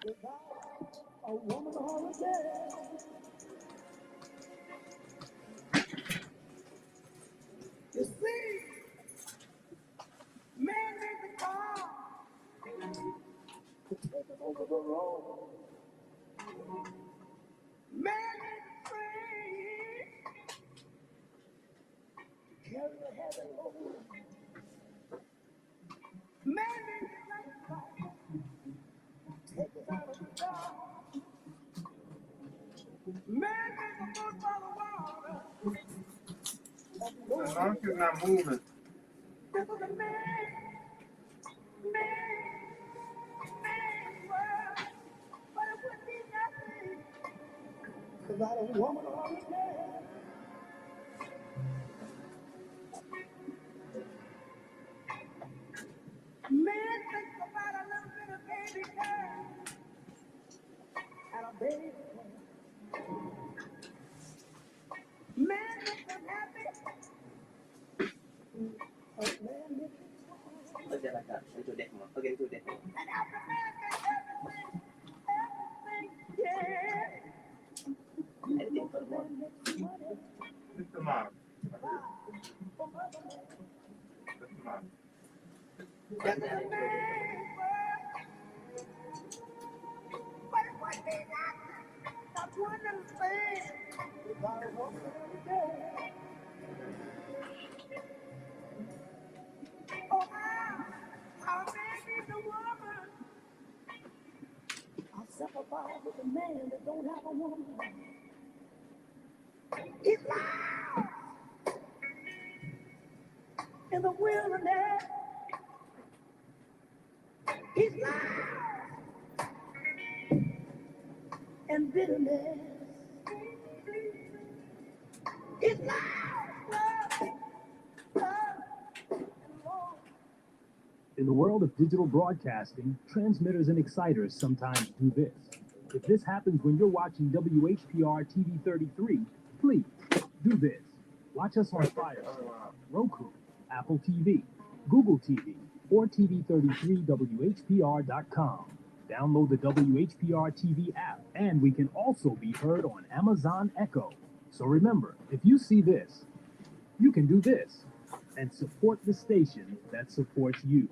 A woman holiday. You see, man made the car to take it over the road. Man made the train to carry a heavy load. Man made the electric take us out of the dark. Man made the boat by the water. The monkey's not moving. This was a man world, but it would be nothing without a woman on the man. Man thinks about a little bit of baby girl and a baby girl. Man makes them happy. A man makes them and after man makes everything, yeah. Anything for the man makes money. It's the mom. For mother man. It's the mom. This is a man world, but it would be nothing. Not one little thing without a woman every day. Oh, how man needs a woman. I'll sympathize with a man that don't have a woman. He's loud in the wilderness. He's loud in bitterness. He's loud. In the world of digital broadcasting, transmitters and exciters sometimes do this. If this happens when you're watching WHPR TV 33, please do this. Watch us on Fire, Roku, Apple TV, Google TV, or TV33WHPR.com. Download the WHPR TV app, and we can also be heard on Amazon Echo. So remember, if you see this, you can do this and support the station that supports you.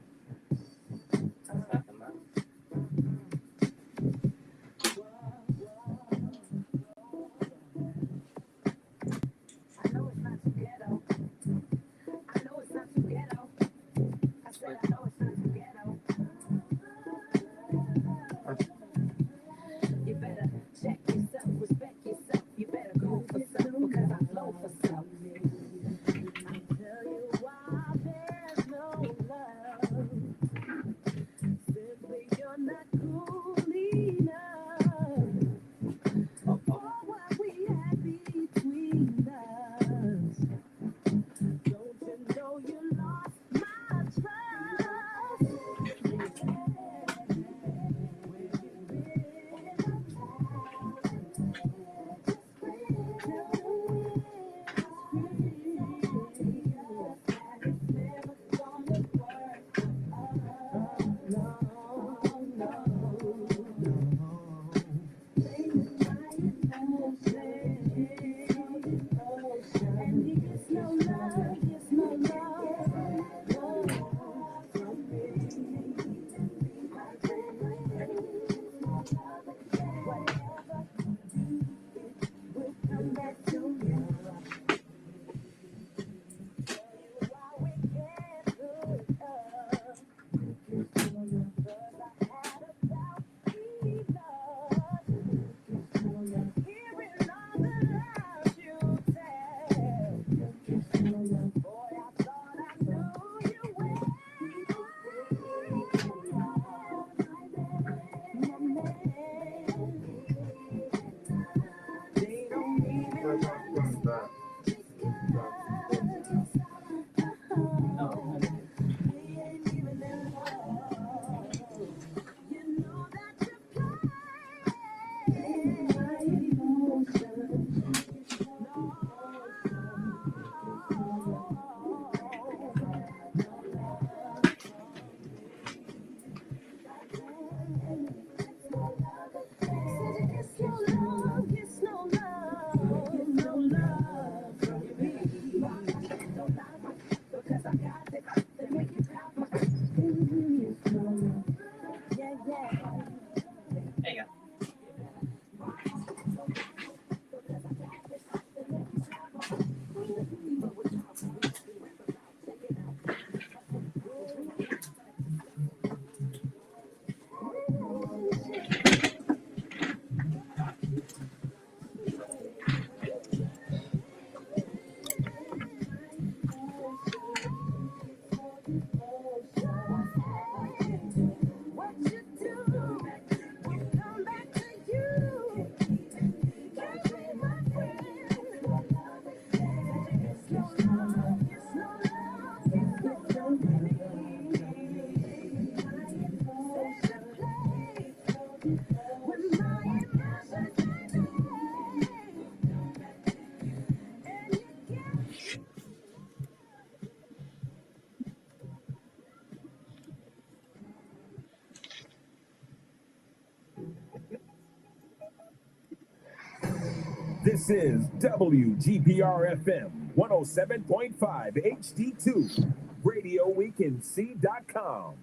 This is WGPR FM 107.5 HD2, RadioWeCanSee.com.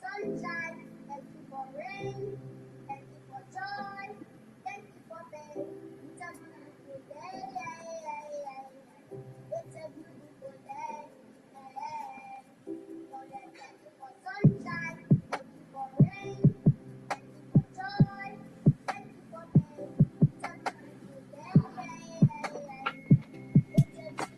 Sunshine, thank you for rain, thank you for joy, thank you for pain. It's a beautiful day, it's a beautiful day. Lord, thank you for sunshine, thank you for rain, thank you for joy, thank you for pain. It's a beautiful day, it's a beautiful day.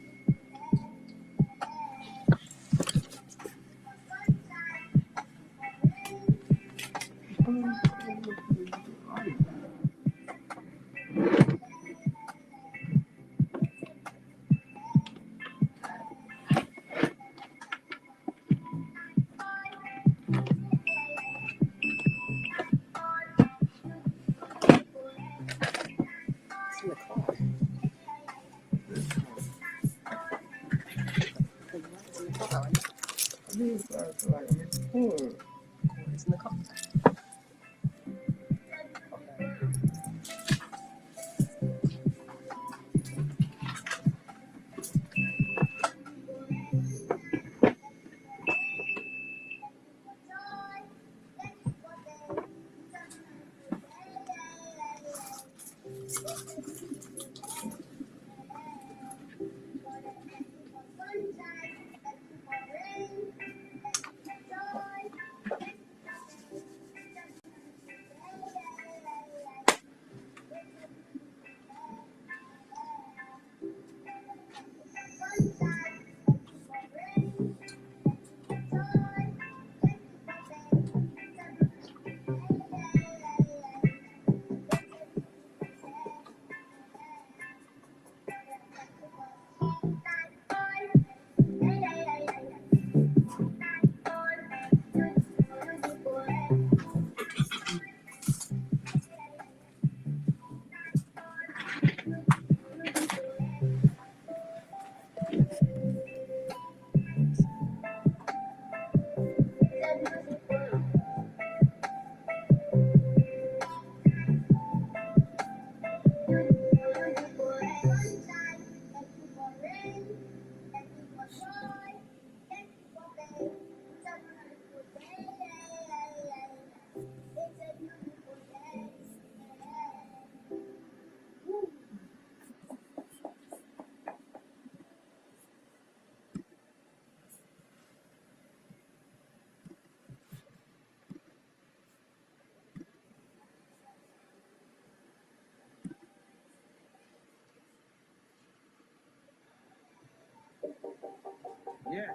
Yeah.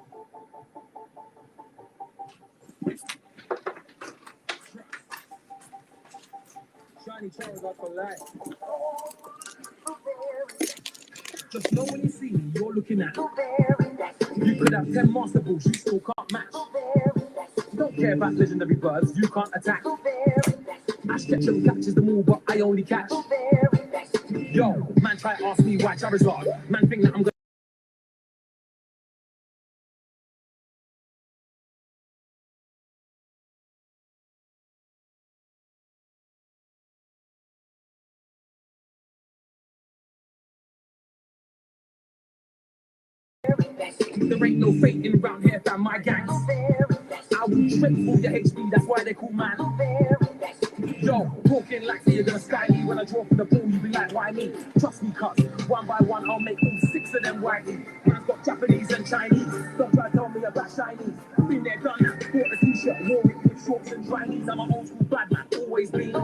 Shiny cherries up for life. Just know when you see me, you're looking at. You could have 10 master balls, you still can't match. Don't care about legendary birds, you can't attack. Ash Ketchum catches them all, but I only catch. Yo, man try to ask me why Charizard. Man think that I'm gonna. There ain't no fate in round here, fam, my gang. I will trip for your HP, that's why they call man. Yo, talking like say you're gonna sky me. When I draw for the ball, you be like, why me? Trust me, cuz one by one, I'll make all 6 of them whitey. Man's got Japanese and Chinese. Don't try to tell me about Chinese. Been there, done that. Bought a t-shirt, wore it with shorts and Chinese. I'm an old school bad man, always been.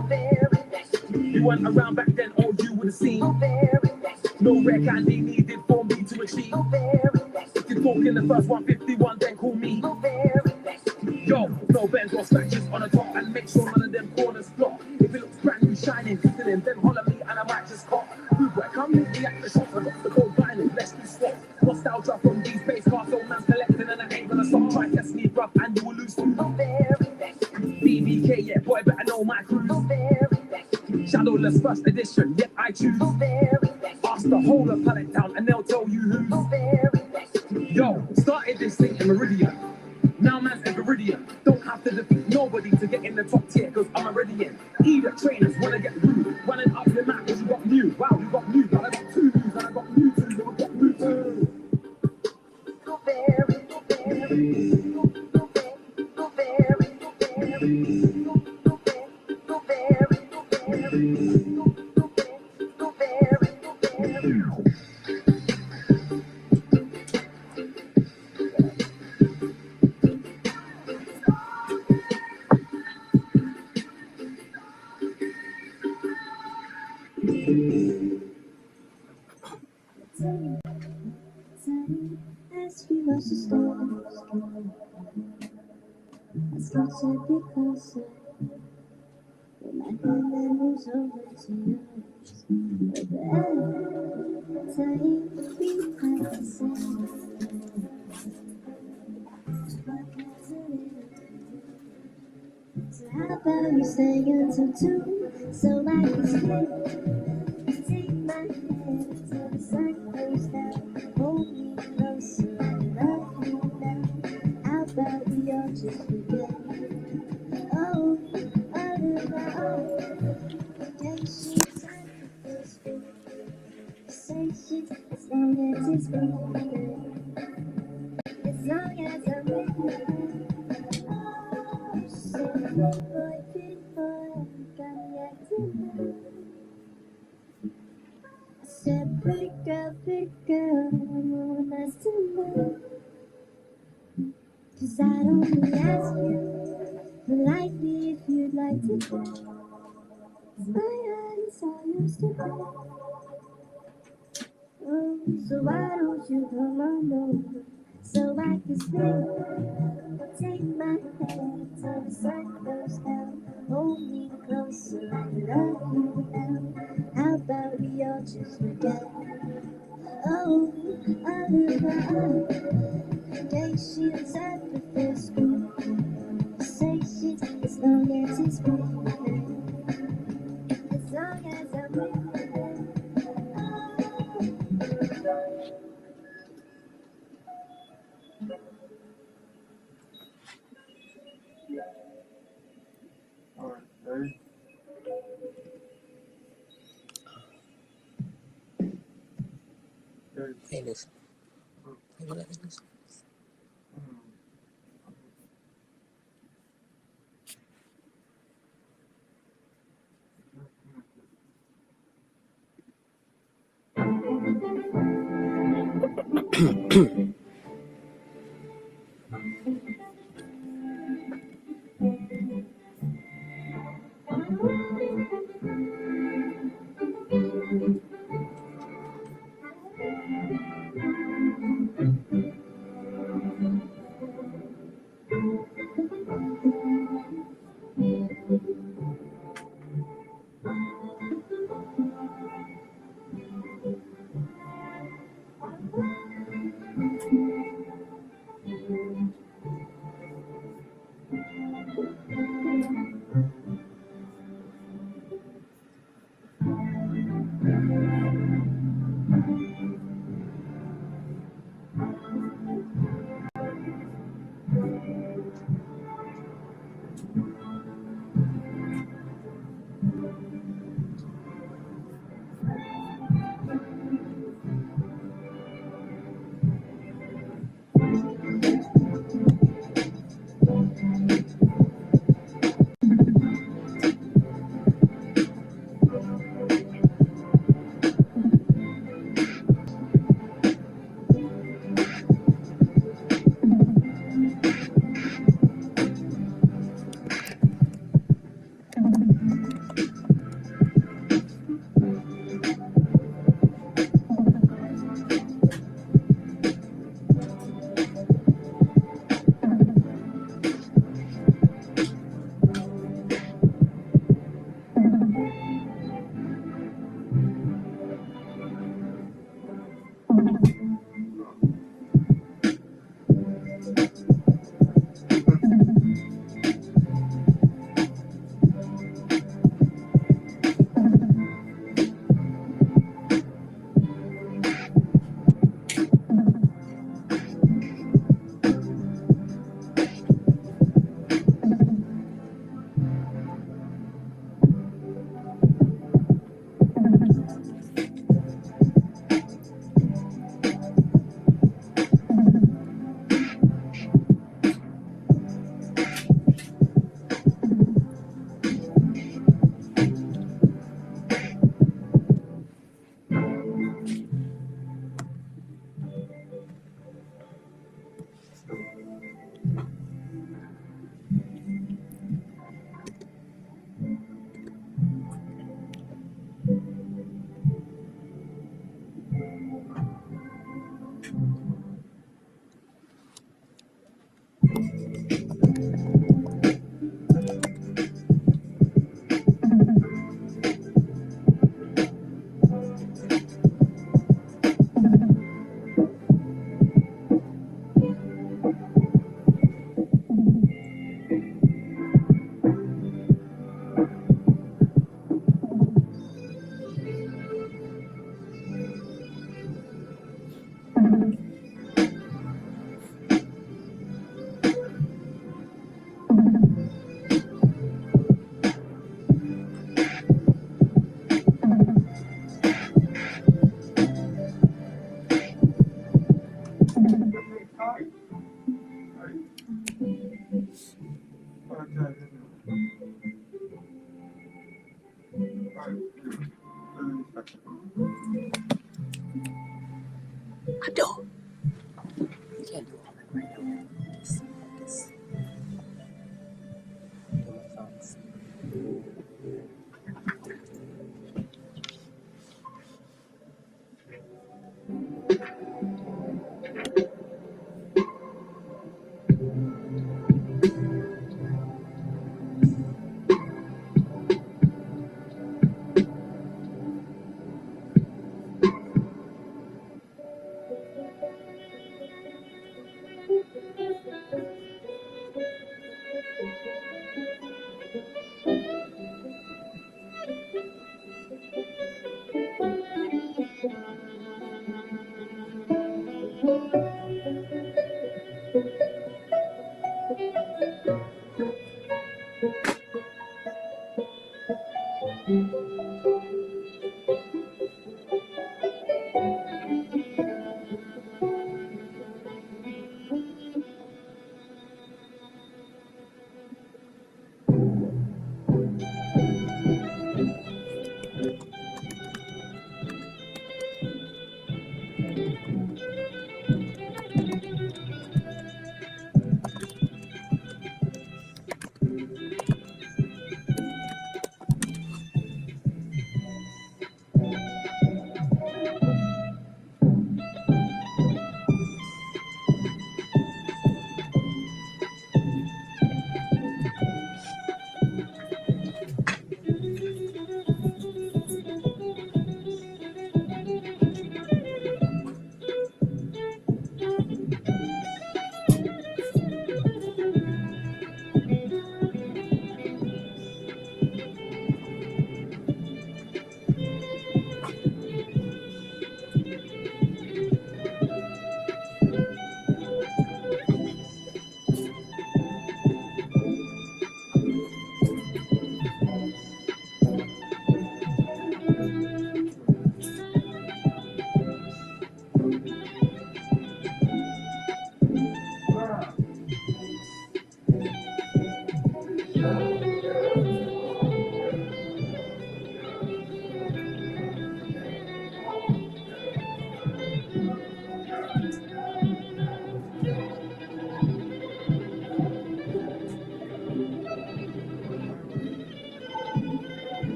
You weren't around back then, all you would have seen. No rare candy needed for me to achieve. If you're talking the first 151, then call me. Yo, no bends or scratches on the top, and make sure none of them corners block. If it looks brand new, shining, glistening, then holler me and I might just cop. Rude boy, come meet me at the shop and look the gold vinyl, let's do swap. Nostalgia from these bass cars, old man's collecting, and I ain't gonna stop. Try test me, bruv, and you will lose too. BBK, yeah, boy, better know my crew. Shadowless first edition, yet I choose. Ask the whole of Pallet Town and they'll tell you who's. Yo, started this thing in Meridian. Now man's in Meridian. As we watch the stars, as closer get closer, when my hand moves over to yours. But every time we have to say, what has it? So how about you stay until 2, so I can stay? Take my hand till the sun goes down, hold me closer, I love you now. How about we all just forget? Oh, as long as it's breathing, as long as I'm with you. Oh, say, big boy, got me acting up. I said, big girl, I'm all nice to know. 'Cause I'd only ask you politely if you'd like to go. 'Cause my heart is all yours to go. Oh, so why don't you come on over so I can stay? Take my hand till the sun goes down. Hold me closer, I love you now. How about we all just forget? Oh, patience after this school. Say shit as long as it's breathing, as long as I'm with you. All right, ready? Ready. Hey, listen. Hey, what is this? I don't. You can't do all that right now. Just focus. Do my thumbs.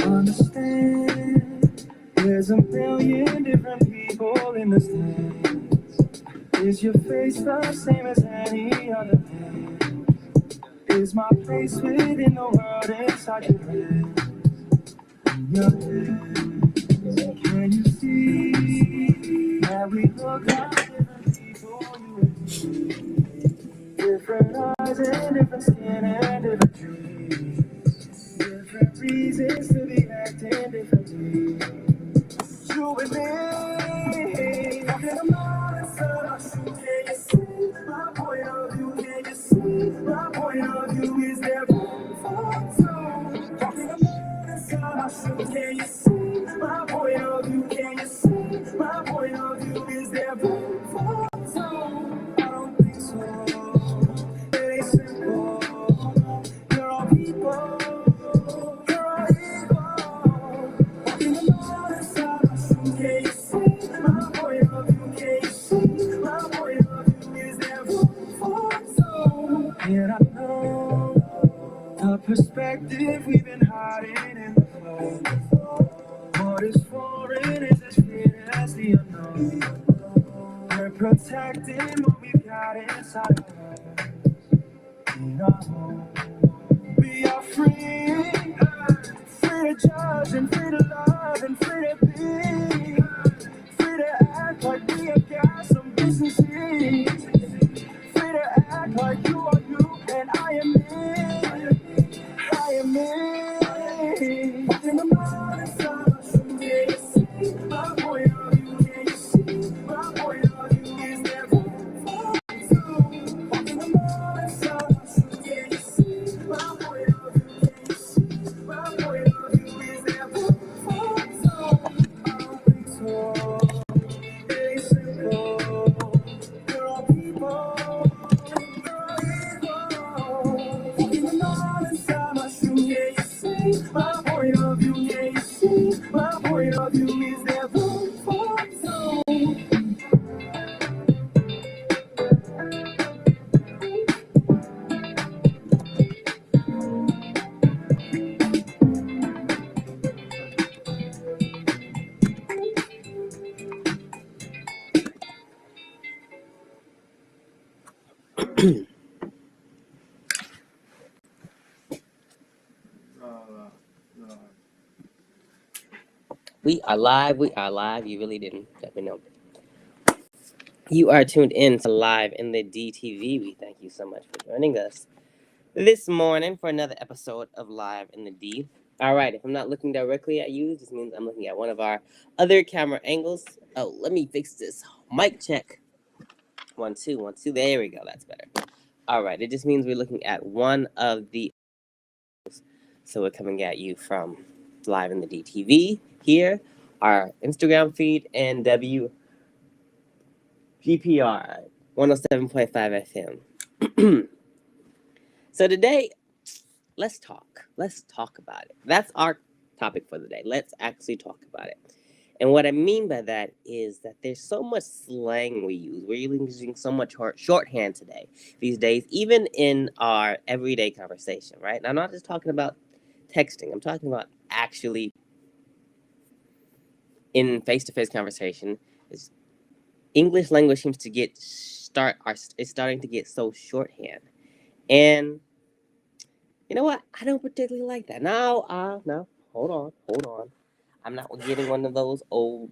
Understand, there's a million different people in the stands. Is your face the same as any other man? Is my place within the world inside your head? In your head, can you see that we look like different people? You and me, different eyes and different skin and different dreams. Different reasons to be acting differently. You and me, talking about inside. Can you see my point of view? Can you see my point of view? Is there room for two? Talking about inside. Can you see my point of view? Can you see my point of view? Is there room for two? I don't think so. It ain't simple. You're all people. And I know the perspective we've been hiding in the flow. What is foreign is as fear as the unknown. We're protecting what we've got inside of us. In our home, we are free, free to judge and free to love and free to be, free to act like we have got some love you, is there room for two? No. We are live. We are live. You really didn't let me know. You are tuned in to Live in the DTV. We thank you so much for joining us this morning for another episode of Live in the D. All right, if I'm not looking directly at you, this means I'm looking at one of our other camera angles. Oh, let me fix this. Mic check. 1, 2, 1, 2. There we go. That's better. All right, it just means we're looking at one of the. So we're coming at you from Live in the DTV here, our Instagram feed, and WGPR 107.5 FM. So today, let's talk. Let's talk about it. That's our topic for the day. Let's actually talk about it. And what I mean by that is that there's so much slang we use. We're using so much shorthand today, these days, even in our everyday conversation, right? And I'm not just talking about texting. I'm talking about actually in face-to-face conversation. English language seems to it's starting to get so shorthand. And you know what? I don't particularly like that. No, hold on. I'm not getting one of those old,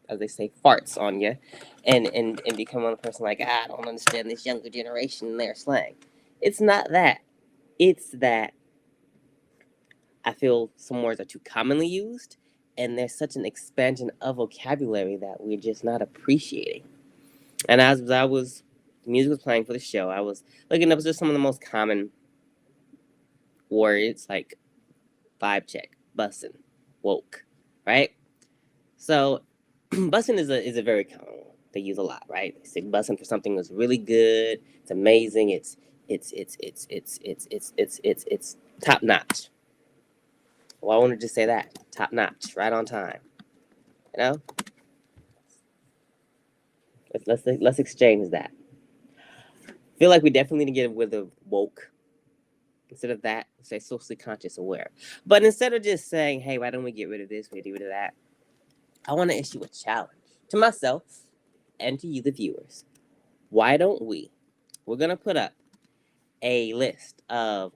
as they say, farts on you, and become one person like, I don't understand this younger generation and their slang. It's not that. It's that I feel some words are too commonly used, and there's such an expansion of vocabulary that we're just not appreciating. And as the music was playing for the show, I was looking up just some of the most common words like vibe check, bussin', woke, right? So bussin' is a very common one. They use a lot, right? They say bussin' for something that's really good, it's amazing, it's top notch. Well, I want to just say that. Top notch, right on time. You know? Let's exchange that. I feel like we definitely need to get rid of woke. Instead of that, say socially conscious aware. But instead of just saying, hey, why don't we get rid of this, we get rid of that, I want to issue a challenge to myself and to you, the viewers. Why don't we're going to put up a list of,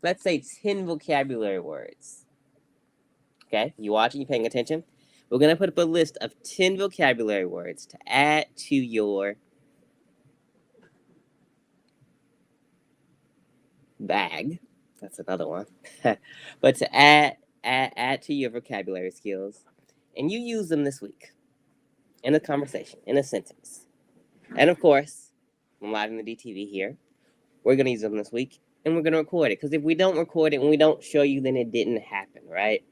let's say, 10 vocabulary words. Okay? You watching? You paying attention? We're going to put up a list of 10 vocabulary words to add to your bag. That's another one. But to add to your vocabulary skills. And you use them this week. In a conversation. In a sentence. And of course, I'm live in the DTV here. We're going to use them this week. And we're going to record it. Because if we don't record it and we don't show you, then it didn't happen, right?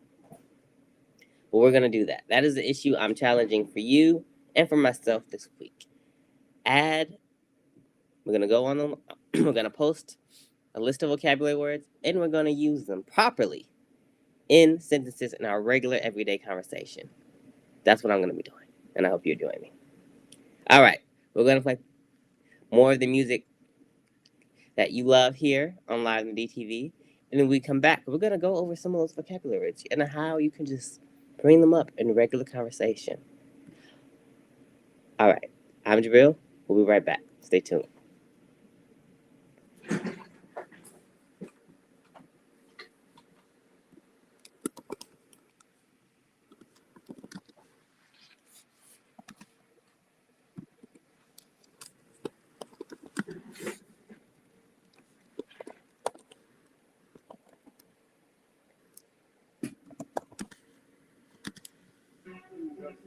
But we're going to do that. That is the issue I'm challenging for you and for myself this week. We're going to go on them. We're going to post a list of vocabulary words, and we're going to use them properly in sentences in our regular everyday conversation. That's what I'm going to be doing, and I hope you're joining me. All right, we're going to play more of the music that you love here on Live in DTV, and then we come back. We're going to go over some of those vocabulary words and how you can just bring them up in regular conversation. All right, I'm Jabril. We'll be right back. Stay tuned.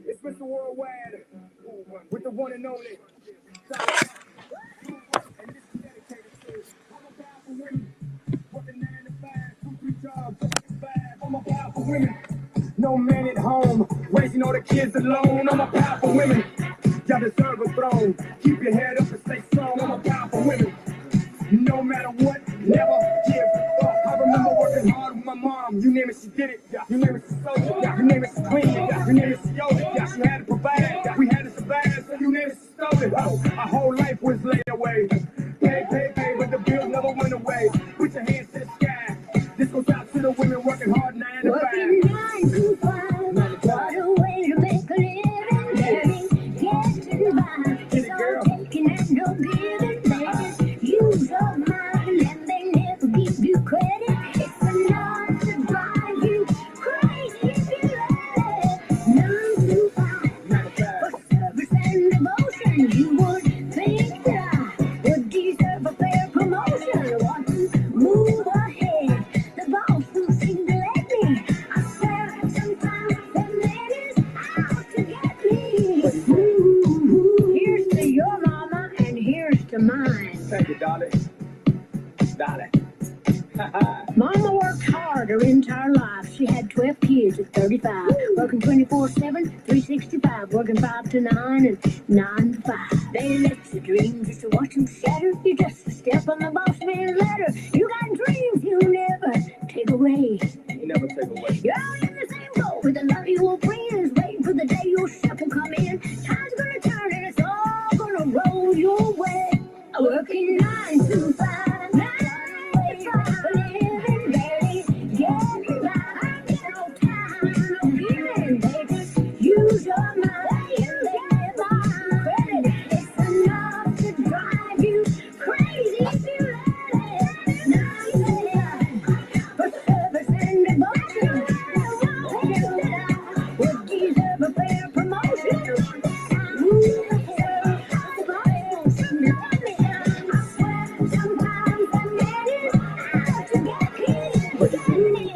It's Mr. Worldwide with the one and only. And this is dedicated to all my powerful women. Working 9 to 5, 2, 3 jobs, 5. All my powerful women. No man at home, raising all the kids alone. All my powerful women. Y'all deserve a throne. Keep your head up and stay strong. All my powerful women. No matter what, never give up. I remember working hard with my mom. You name it, she did it. You name it, she sold it. You name it, she cleaned it. You name it, she owed it. She had to provide. We had to survive. So you name it, she stole it. Our whole life was laid away. Pay, but the bills never went away. Put your hands to the sky. This goes out to the women working hard 9 to 5. Working 9 to 5. What a way to make a living. Getting by. So taking and no giving. They just use your mind and they never give you credit. It's enough to drive you crazy if you let it. 9 to 5. For service and devotion, you would think that I would deserve a fair promotion. Want to move ahead. The boss who seemed to let me. I swear sometimes the man is out to get me. Here's to your mama and here's to mine. Thank you, darling. Darling. Mama worked hard her entire life. She had 12 kids at 35. Working 24/7, 365. Working 5 to 9 and 9 to 5. They let you dream just to watch them shatter. You're just a step on the boss man's ladder. You got dreams you never take away. You never take away. You're all in the same boat with a lot of your friends. Waiting for the day your ship will come in. Time's gonna turn and it's all gonna roll your way. Working 9 to 5. Use your mind, they never credit. It's enough to drive you crazy if you let it. 9 to 5 for service and devotion. Would deserve a fair promotion. I swear sometimes the man is out to get me.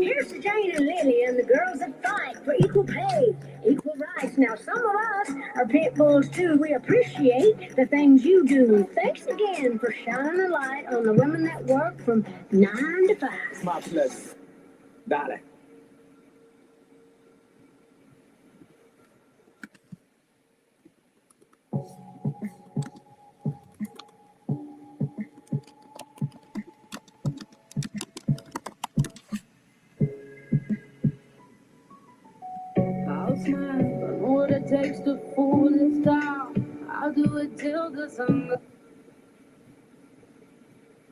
Here's to Jane and Lily and the girls that fight for equal pay, equal rights. Now, some of us are pit bulls too. We appreciate the things you do. Thanks again for shining a light on the women that work from 9 to 5. It's my pleasure. Darling. I'll smile, I know what it takes to fool this town. I'll do it till the sun.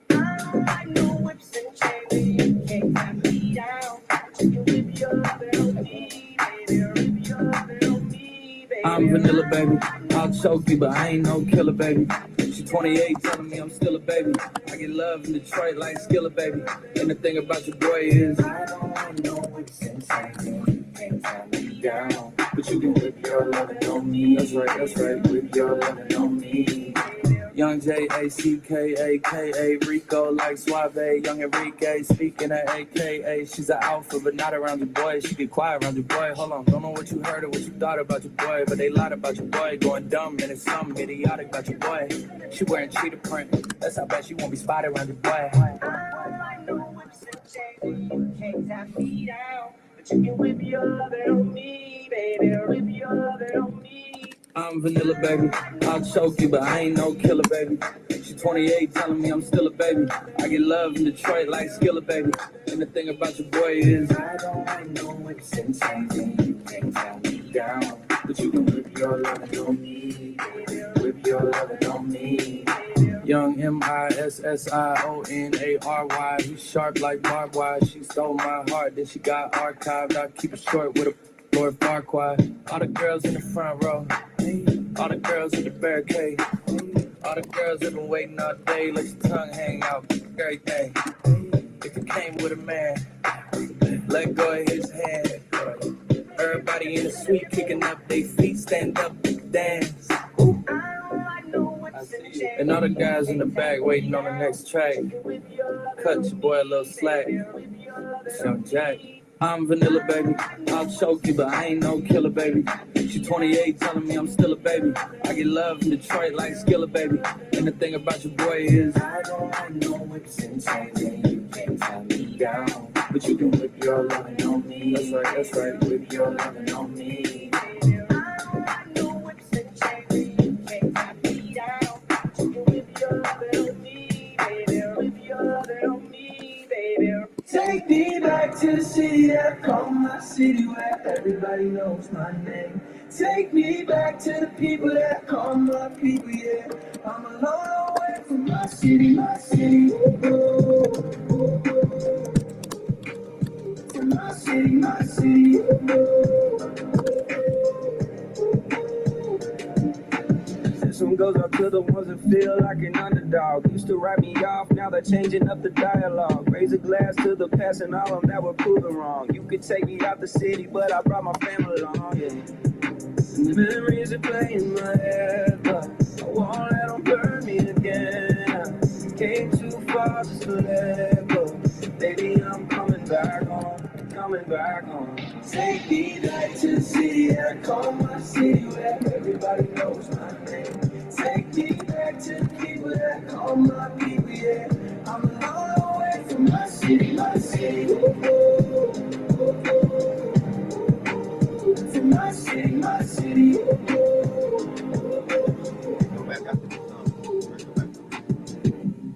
I don't like no whips and chains. You can't tie me down. You whip your love on me, baby. Whip your love on me, baby. I'm vanilla, baby. I'll choke you, but I ain't no killer, baby. She 28, telling me I'm still a baby. I get love in Detroit like Skillet, baby. And the thing about your boy is I don't like no whips and chains. You can't tie me down, but you can whip your lovin' on me. That's right, whip your lovin' on me. Young J-A-C-K-A-K-A, Rico like Suave, Young Enrique, speaking of AKA. She's an alpha, but not around your boy. She get quiet around your boy. Hold on, don't know what you heard or what you thought about your boy, but they lied about your boy. Going dumb, and it's something idiotic about your boy. She wearing cheetah print, that's how bad she won't be spotted around your boy. I don't like no whips and chains, you can't tie me down, but you can whip your lovin' on me, baby, whip your lovin' on me. I'm vanilla, baby. I'll choke you, but I ain't no killer, baby. She 28, telling me I'm still a baby. I get love in Detroit like Skillet, baby. And the thing about your boy is I don't like no whips and chains, and you can't tie me down, but you can whip your lovin' on me, baby. Whip your lovin' on me. Young MISSIONARY, we sharp like barbed wire. She stole my heart, then she got archived. I keep it short with a Lord Farquaad. All the girls in the front row, all the girls in the barricade, all the girls that been waiting all day, let your tongue hang out, everything. If you came with a man, let go of his hand. Everybody in the suite kicking up their feet, stand up and dance. Ooh. And all the guys in the back waiting on the next track. Cut your boy a little slack. It's Young Jack. I'm vanilla, baby. I'll choke you, but I ain't no killer, baby. She 28, telling me I'm still a baby. I get love in Detroit like Skillet, baby. And the thing about your boy is I don't like no whips and chains, and you can't tie me down, but you can whip your lovin' on me. That's right, whip your lovin' on me. I don't like no whips and chains, and you can't tie me down, but you can whip your lovin' on me, baby. Whip your lovin' on me, baby. Take me back to the city that I call my city, where everybody knows my name. Take me back to the people that I call my people, yeah. I'm a long way from my city, my city. Oh, oh, oh. From my city, my city. Oh. This one goes out to the ones that feel like an underdog. Used to write me off, now they're changing up the dialogue. Raise a glass to the past and all of them that were proven wrong. You could take me out the city, but I brought my family along, yeah. And the memories are playing in my head, but I won't let them burn me again. Came too far just to let go. Baby, I'm coming back home, coming back home. Take me back to the city that I call my city, where everybody knows my name. Take me back to the people that I call my people, yeah. I'm a long way from my city, my city. Oh, oh, oh. From my city, my city.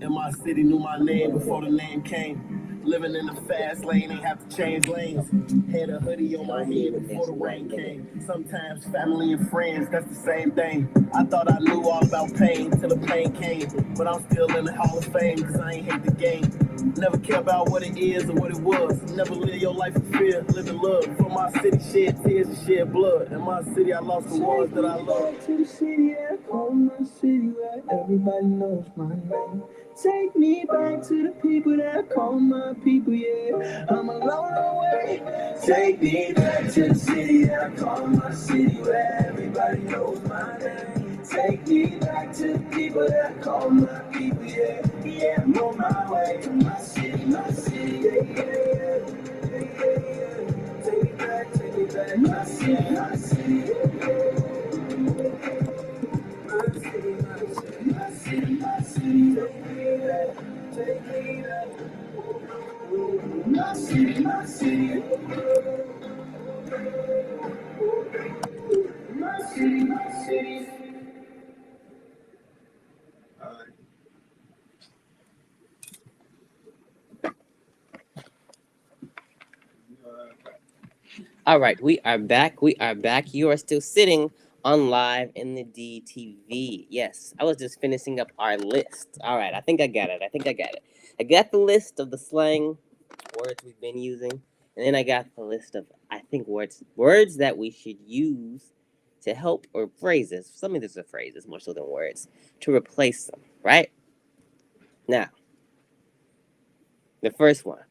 And my city knew my name before the name came. Living in the fast lane, ain't have to change lanes. Had a hoodie on my head before the rain came. Sometimes family and friends, that's the same thing. I thought I knew all about pain till the pain came. But I'm still in the Hall of Fame, cause I ain't hate the game. Never care about what it is or what it was. Never live your life in fear, live in love. For my city, shed tears and shed blood. In my city, I lost the ones that I love. To the city, I call my city, where everybody knows my name. Take me back to the people that I call my people, yeah. I'm a long way. Take me back to the city that I call my city, where everybody knows my name. Take me back to the people that I call my people, yeah. Yeah, I'm on my way to my city, yeah, yeah, yeah, yeah, yeah. Take me back, my city, my city, yeah. My city, my city, my city, my city, take me back, my city, my city, my city, my city. All right, we are back. We are back. You are still sitting on live in the DTV. Yes, I was just finishing up our list. All right, I think I got it. I got the list of the slang words we've been using, and then I got the list of words that we should use to help, or phrases. Some of these are phrases more so than words, to replace them. Right now, the first one,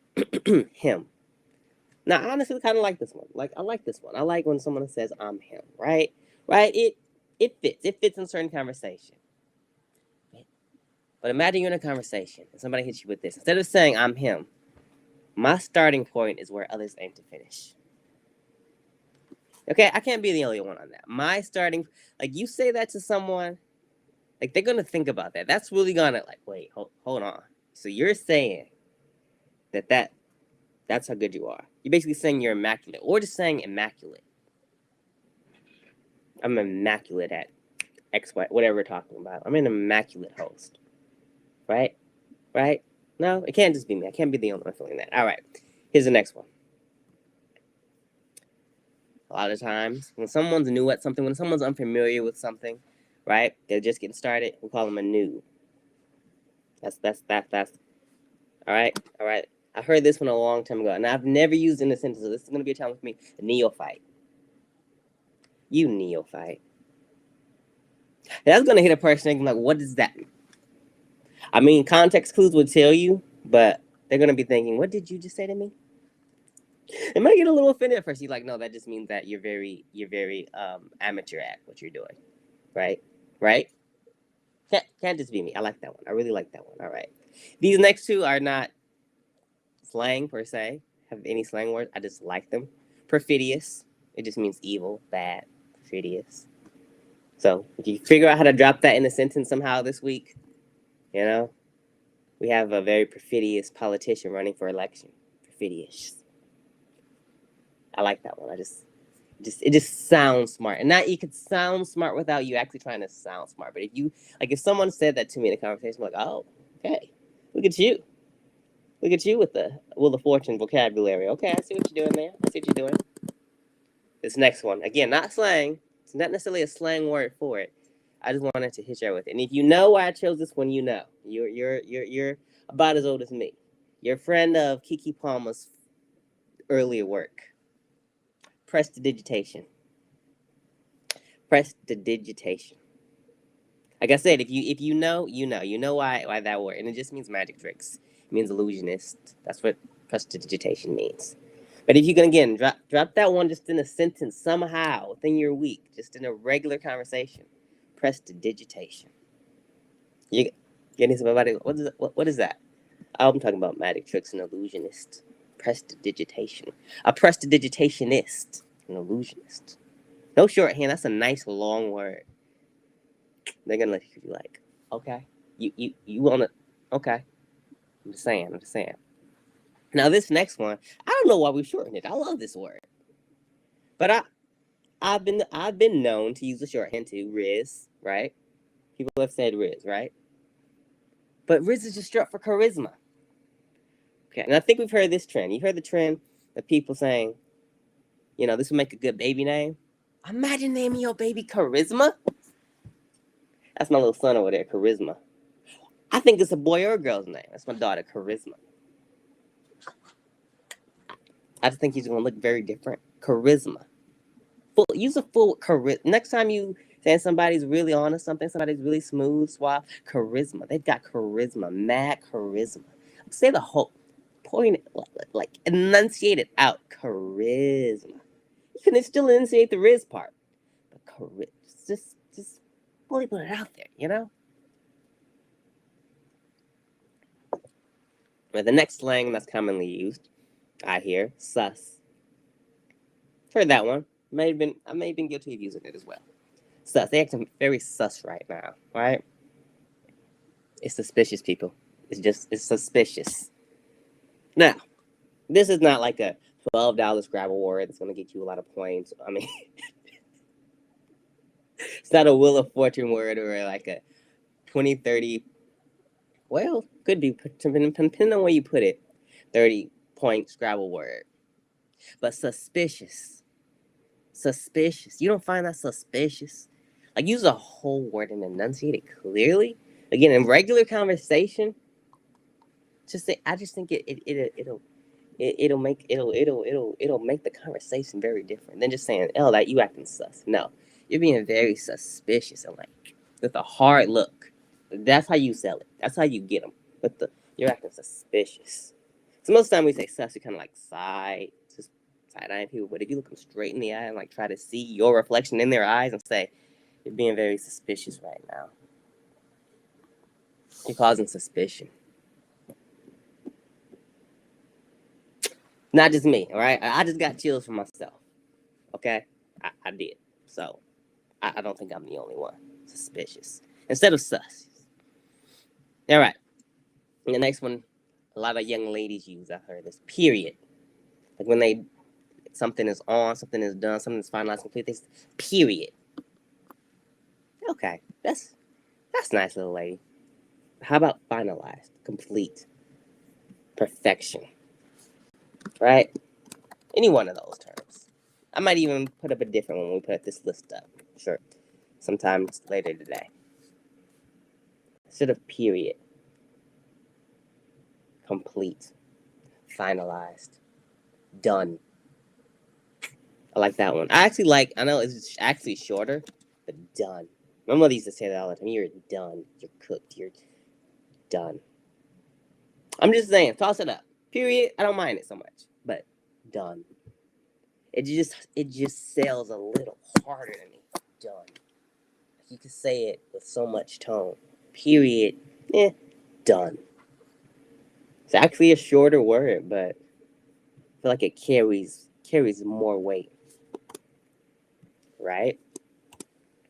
him. Now, I honestly kind of like this one. I like this one. I like when someone says "I'm him." Right, right. It fits. It fits in certain conversation. But imagine you're in a conversation and somebody hits you with this. Instead of saying "I'm him," my starting point is where others aim to finish. Okay, I can't be the only one on that. My starting, you say that to someone, they're gonna think about that. That's really gonna wait, hold on. So you're saying that's how good you are. You're basically saying you're immaculate, or just saying immaculate. I'm immaculate at X, Y, whatever we're talking about. I'm an immaculate host, right? Right? No, it can't just be me. I can't be the only one feeling that. All right, here's the next one. A lot of times, when someone's new at something, when someone's unfamiliar with something, right? They're just getting started. We call them a noob. That's. All right, all right. I heard this one a long time ago, and I've never used it in a sentence. So this is gonna be a challenge for me. A neophyte. You neophyte. That's gonna hit a person thinking what does that mean? I mean, context clues would tell you, but they're gonna be thinking, what did you just say to me? It might get a little offended at first. You're like, no, that just means that you're very amateur at what you're doing, right? Right? Can't just be me. I like that one. I really like that one. All right. These next two are not slang per se. Have any slang words? I just like them. Perfidious. It just means evil, bad, perfidious. So if you figure out how to drop that in a sentence somehow this week, we have a very perfidious politician running for election. Perfidious. I like that one. It just sounds smart, and not you could sound smart without you actually trying to sound smart. But if someone said that to me in a conversation, I'm like, oh, okay, look at you, Look at you with the Wheel of Fortune vocabulary. Okay, I see what you're doing there. I see what you're doing. This next one, again, not slang. It's not necessarily a slang word for it. I just wanted to hit you with it. And if you know why I chose this one, you know. You're about as old as me. You're a friend of Kiki Palmer's earlier work. Prestidigitation. Prestidigitation. Like I said, if you know, you know. You know why that word. And it just means magic tricks. It means illusionist. That's what prestidigitation means. But if you can again drop that one just in a sentence somehow within your week, just in a regular conversation, prestidigitation. You getting somebody? What is that? Oh, I'm talking about magic tricks and illusionist. Prestidigitation. A prestidigitationist, an illusionist. No shorthand. That's a nice long word. They're gonna let you be like, okay, you wanna, okay. I'm just saying. I'm just saying. Now this next one, I don't know why we shortened it. I love this word, but I've been known to use the shorthand too, Riz, right? People have said Riz, right? But Riz is just short for charisma. Okay, and I think we've heard this trend. You heard the trend of people saying, you know, this would make a good baby name. Imagine naming your baby Charisma. That's my little son over there, Charisma. I think it's a boy or a girl's name. That's my daughter, Charisma. I just think he's gonna look very different. Charisma. Use a full charisma. Next time you say somebody's really on something, somebody's really smooth, suave, charisma. They've got charisma, mad charisma. Say the whole point, like enunciate it out. Charisma. You can still enunciate the Riz part, but charisma. Just fully put it out there, you know. But the next slang that's commonly used, I hear, sus. Heard that one. I may have been guilty of using it as well. Sus. They acting very sus right now, right? It's suspicious, people. It's suspicious. Now, this is not like a $12 Scrabble word that's going to get you a lot of points. I mean, it's not a Wheel of Fortune word or like a 20, 30, well, could be, depending on where you put it, 30-point Scrabble word. But suspicious. Suspicious. You don't find that suspicious? Like, use a whole word and enunciate it clearly. Again, in regular conversation, just say, I just think it'll make the conversation very different than just saying, "Oh, that you acting sus." No, you're being very suspicious and like with a hard look. That's how you sell it. That's how you get them. You're acting suspicious. So most of the time we say sus, you kind of like just side-eyeing people. But if you look them straight in the eye and like try to see your reflection in their eyes and say, "You're being very suspicious right now. You're causing suspicion." Not just me, all right? I just got chills for myself, okay? I did. So, I don't think I'm the only one. Suspicious. Instead of sus. All right. And the next one, a lot of young ladies use, I heard this, period. Like when something is on, something is done, something is finalized, complete, they say, period. Okay, that's nice, little lady. How about finalized, complete, perfection? Right? Any one of those terms. I might even put up a different one when we put this list up. Sure. Sometime later today. Instead of period. Complete. Finalized. Done. I like that one. I know it's actually shorter, but done. My mother used to say that all the time. You're done. You're cooked. You're done. I'm just saying, toss it up. Period. I don't mind it so much. But done. It just sells a little harder to me. Done. You can say it with so much tone. Period. Done. It's actually a shorter word, but I feel like it carries more weight. Right?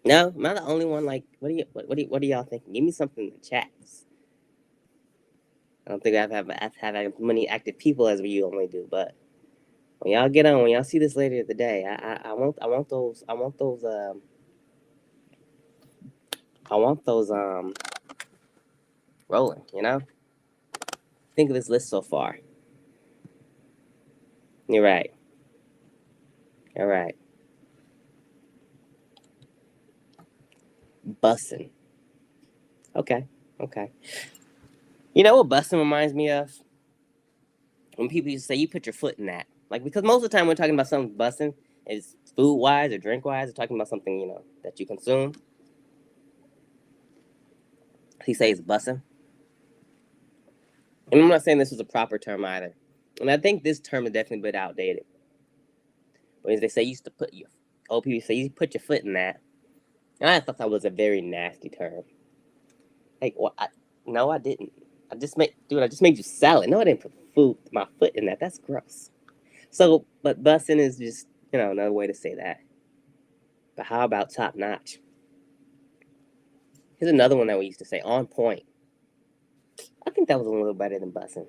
No, am I the only one? Like, what are y'all thinking? Give me something in the chats. I don't think I have as many active people as you only do, but when y'all get on, when y'all see this later today, I want those rolling, you know? Think of this list so far. You're right. All right. Bussin'. Okay. Okay. You know what bussin' reminds me of? When people used to say, you put your foot in that. Like, because most of the time we're talking about something bussin', is food wise or drink wise, we're talking about something, you know, that you consume. He says bussin'. And I'm not saying this was a proper term either. And I think this term is definitely a bit outdated. When they say you used to put your, old people say you put your foot in that. And I thought that was a very nasty term. Like, well, no, I didn't. I just made you salad. No, I didn't put my foot in that. That's gross. So, but bussin' is just, you know, another way to say that. But how about top notch? Here's another one that we used to say, on point. I think that was a little better than bussin'.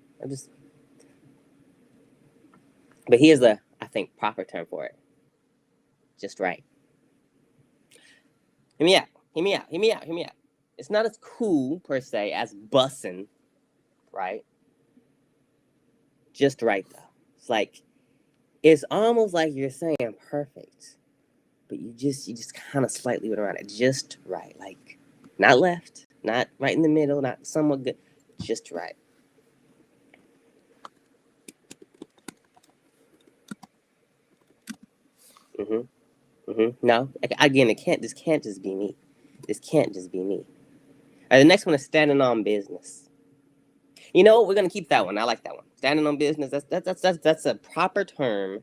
But here's the, I think, proper term for it. Just right. Hear me out. Hear me out. Hear me out. Hear me out. It's not as cool per se as bussin', right? Just right though. It's like it's almost like you're saying perfect, but you just kind of slightly went around it. Just right, like not left, not right in the middle, not somewhat good, just right. No, again, it can't. This can't just be me. This can't just be me. All right, the next one is standing on business. You know what? We're gonna keep that one. I like that one. Standing on business. That's a proper term,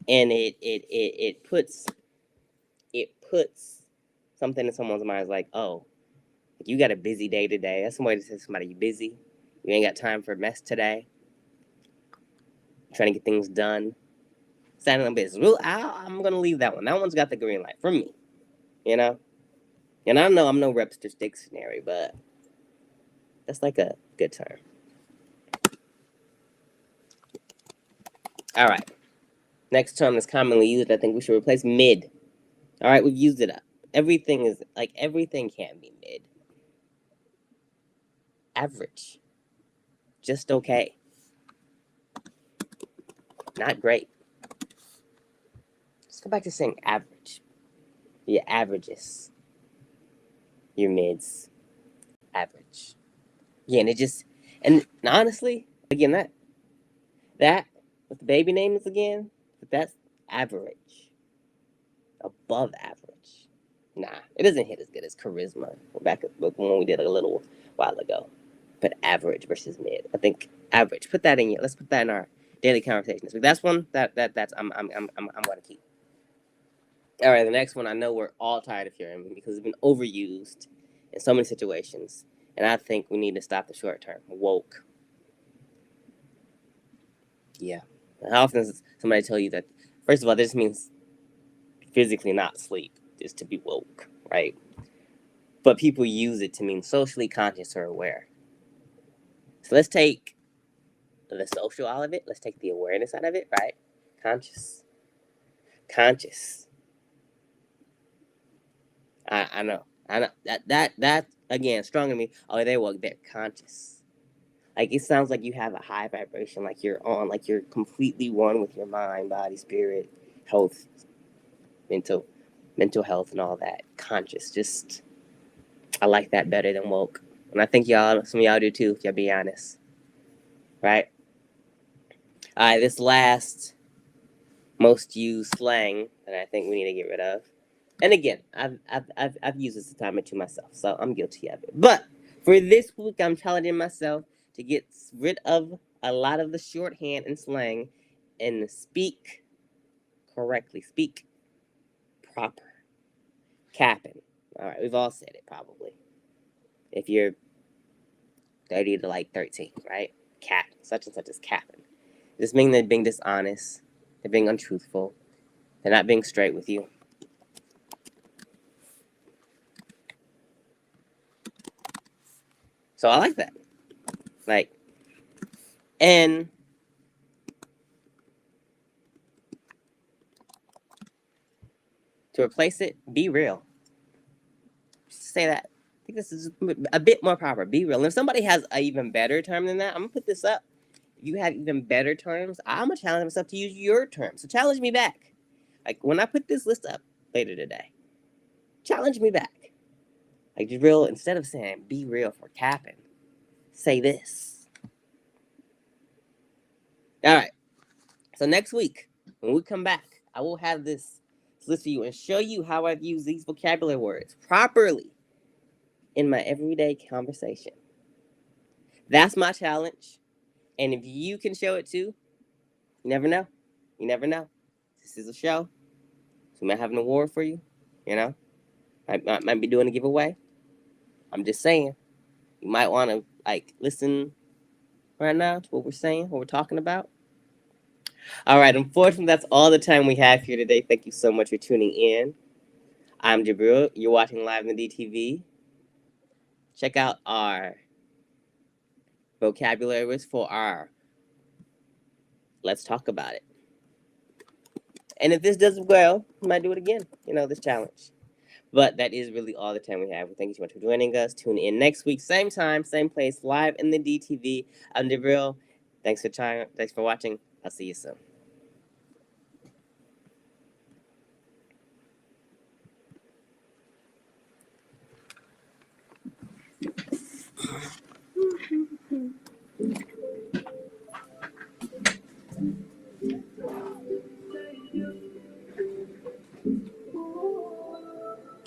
and it puts something in someone's mind like, oh, you got a busy day today. That's somebody to say to somebody you busy. You ain't got time for mess today. You're trying to get things done. Standing on business. Well, I'm gonna leave that one. That one's got the green light for me. You know, and I know I'm no Webster's dictionary, but that's like a good term. All right. Next term that's commonly used, I think we should replace mid. All right, we've used it up. Everything is like everything can be mid. Average. Just okay. Not great. Let's go back to saying average. Your averages. Your mids. Average. Yeah, and honestly, again, that with the baby names again, that's average. Above average. Nah, it doesn't hit as good as charisma. Back when we did it a little while ago. But average versus mid. I think average. Put that in let's put that in our daily conversation. So that's one that's I'm gonna keep. All right, the next one I know we're all tired of hearing because it's been overused in so many situations, and I think we need to stop the short term. Woke. Yeah. How often does somebody tell you that? First of all, this means physically not sleep, is to be woke, right? But people use it to mean socially conscious or aware. So let's take the social out of it. Let's take the awareness out of it, right? Conscious. Conscious. I know. That again, strong in me. Oh, they woke. They're conscious. Like it sounds like you have a high vibration, like you're on, like you're completely one with your mind, body, spirit, health, mental health, and all that. Conscious. Just I like that better than woke, and I think some of y'all do too. If y'all be honest, right? All right, this last most used slang that I think we need to get rid of. And again, I've used this a time or two myself, so I'm guilty of it. But for this week, I'm challenging myself to get rid of a lot of the shorthand and slang and speak correctly, speak proper. Capping. All right, we've all said it probably. If you're 30 to like 13, right? Cap, such and such is capping. This means they're being dishonest, they're being untruthful, they're not being straight with you. So I like that. Like, and to replace it, be real. Just say that. think this is a bit more proper. Be real. And if somebody has an even better term than that, I'm gonna put this up. If you have even better terms, I'm gonna challenge myself to use your term. So challenge me back. Like when I put this list up later today, challenge me back. Like real, instead of saying be real for capping, say this. All right. So next week, when we come back, I will have this list for you and show you how I've used these vocabulary words properly in my everyday conversation. That's my challenge. And if you can show it too, you never know. You never know. This is a show. So we might have an award for you. You know, might be doing a giveaway. I'm just saying. You might want to like listen right now to what we're saying, what we're talking about. All right. Unfortunately, that's all the time we have here today. Thank you so much for tuning in. I'm Jabril. You're watching live on the DTV. Check out our vocabulary list for our Let's Talk About It. And if this does well, we might do it again, this challenge. But that is really all the time we have. Thank you so much for joining us. Tune in next week, same time, same place, live in the DTV. I'm Jabril. Thanks for watching. I'll see you soon.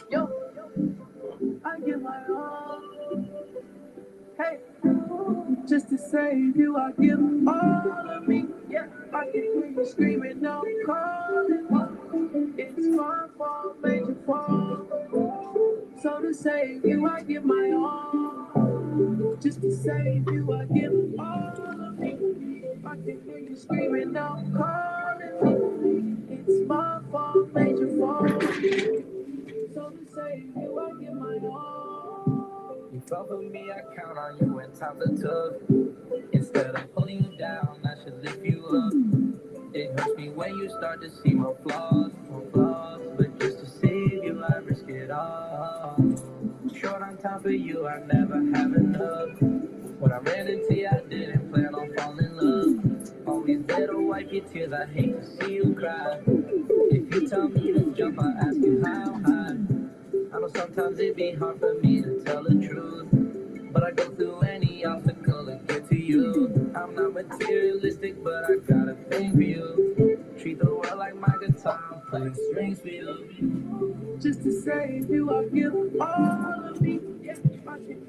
Yo, I give my all. Hey, just to save you, I give all of me. Yeah, I can hear you screaming, no calling. It's my fault, made you fall. So to save you, I give my all. Just to save you, I give all of me. I can hear you screaming, no calling. It's my fault, made you fall. So to save you, I give my all. You fell for me, I count on you when times are tough. Instead of pulling you down, I should lift you up. It hurts me when you start to see my flaws. But just to save you, I risk it all. Short on time for you, I never have enough. When I ran into you, I didn't plan on falling in love. Always there to wipe your tears, I hate to see you cry. If you tell me to jump, I ask you how high. I know sometimes it be hard for me to tell the truth, but I go through any obstacle to get to you. I'm not materialistic, but I got a thing for you. Treat the world like my guitar, I'm playing strings for you. Just to save you, I give all of me. Yeah, I can